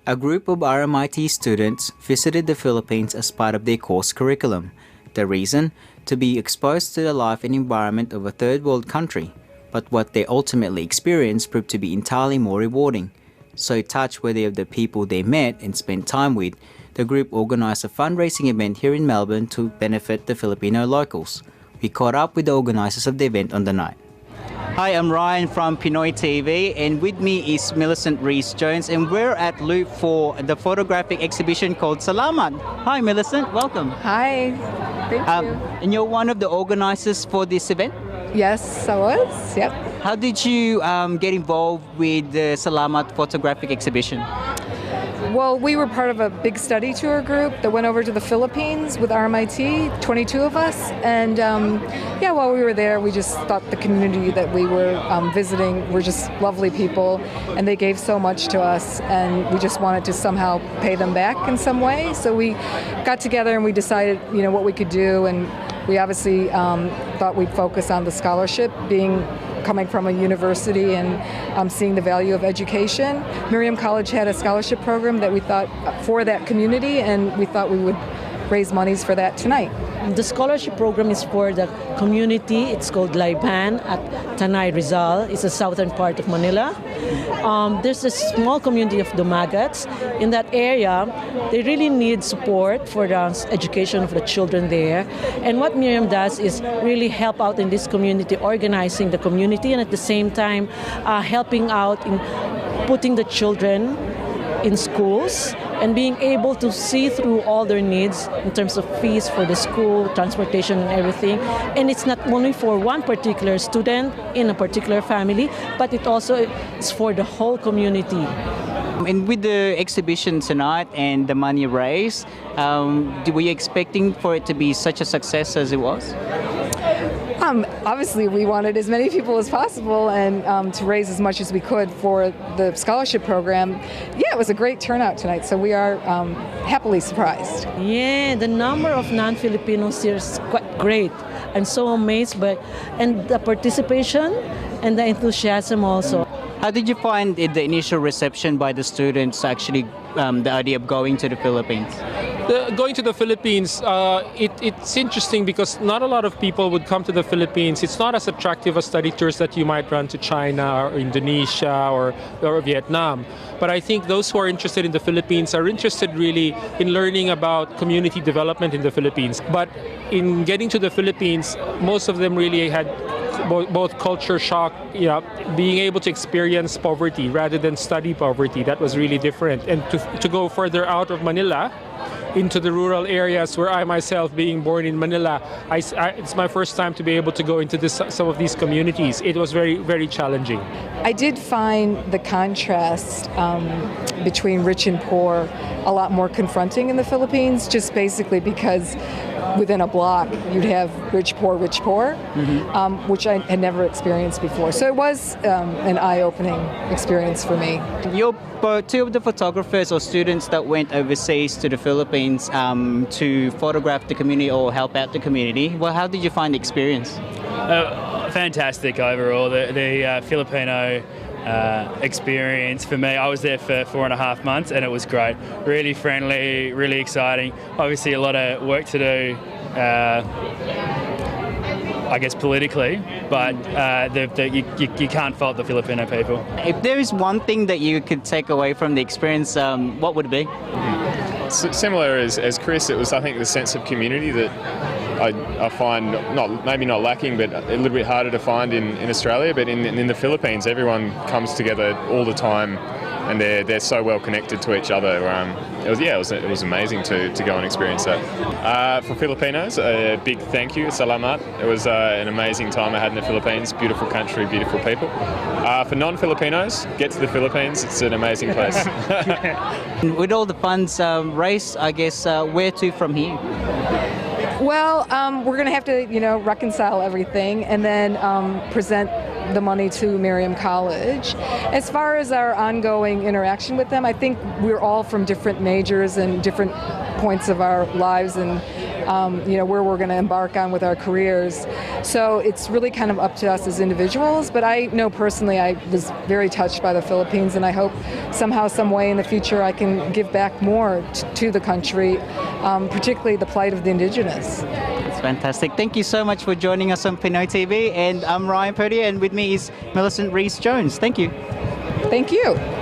A group of RMIT students visited the Philippines as part of their course curriculum. The reason? To be exposed to the life and environment of a third world country. But what they ultimately experienced proved to be entirely more rewarding. So touched were they of the people they met and spent time with, the group organized a fundraising event here in Melbourne to benefit the Filipino locals. We caught up with the organizers of the event on the night. Hi, I'm Ryan from Pinoy TV, and with me is Millicent Rees-Jones, and we're at Loop for the photographic exhibition called Salamat. Hi, Millicent. Welcome. Hi. Thank you. And you're one of the organizers for this event? Yes, I was. Yep. How did you get involved with the Salamat Photographic Exhibition? Well, we were part of a big study tour group that went over to the Philippines with RMIT, 22 of us. And while we were there, we just thought the community that we were visiting were just lovely people. And they gave so much to us. And we just wanted to somehow pay them back in some way. So we got together and we decided, what we could do. And we obviously thought we'd focus on the scholarship, coming from a university and seeing the value of education. Miriam College had a scholarship program that we thought for that community, and we thought we would raise monies for that tonight. The scholarship program is for the community. It's called Laiban at Tanay, Rizal. It's the southern part of Manila. There's a small community of Dumagats. In that area, they really need support for the education of the children there. And what Miriam does is really help out in this community, organizing the community, and at the same time helping out in putting the children in schools and being able to see through all their needs in terms of fees for the school, transportation and everything. And it's not only for one particular student in a particular family, but it also is for the whole community. And with the exhibition tonight and the money raised, were you expecting for it to be such a success as it was? Obviously, we wanted as many people as possible and to raise as much as we could for the scholarship program. Yeah, it was a great turnout tonight, so we are happily surprised. Yeah, the number of non-Filipinos here is quite great. I'm so amazed and the participation and the enthusiasm also. How did you find the initial reception by the students, actually, the idea of going to the Philippines? Going to the Philippines, it's interesting because not a lot of people would come to the Philippines. It's not as attractive as study tours that you might run to China or Indonesia or Vietnam. But I think those who are interested in the Philippines are interested really in learning about community development in the Philippines. But in getting to the Philippines, most of them really had both culture shock, being able to experience poverty rather than study poverty. That was really different. And to go further out of Manila into the rural areas where I myself, being born in Manila, it's my first time to be able to go into some of these communities. It was very, very challenging. I did find the contrast between rich and poor a lot more confronting in the Philippines, just basically because within a block you'd have rich, poor, which I had never experienced before. So it was an eye-opening experience for me. You're two of the photographers or students that went overseas to the Philippines to photograph the community or help out the community. Well, how did you find the experience? Fantastic overall. The Filipino experience for me, I was there for 4.5 months and it was great. Really friendly, really exciting. Obviously a lot of work to do, I guess politically, but you can't fault the Filipino people. If there is one thing that you could take away from the experience, what would it be? Similar as Chris, it was, I think, the sense of community that I find maybe not lacking, but a little bit harder to find in Australia. But in the Philippines, everyone comes together all the time, and they're so well connected to each other. It was amazing to go and experience that. For Filipinos, a big thank you, Salamat. It was an amazing time I had in the Philippines. Beautiful country, beautiful people. For non-Filipinos, get to the Philippines. It's an amazing place. With all the funds raised, I guess, where to from here? Well, we're going to have to, reconcile everything and then present the money to Miriam College. As far as our ongoing interaction with them, I think we're all from different majors and different points of our lives, and where we're going to embark on with our careers. So it's really kind of up to us as individuals. But I know personally I was very touched by the Philippines, and I hope somehow, some way in the future I can give back more to the country, particularly the plight of the Indigenous. That's fantastic. Thank you so much for joining us on Pinoy TV. And I'm Ryan Perdio, and with me is Millicent Reese-Jones. Thank you. Thank you.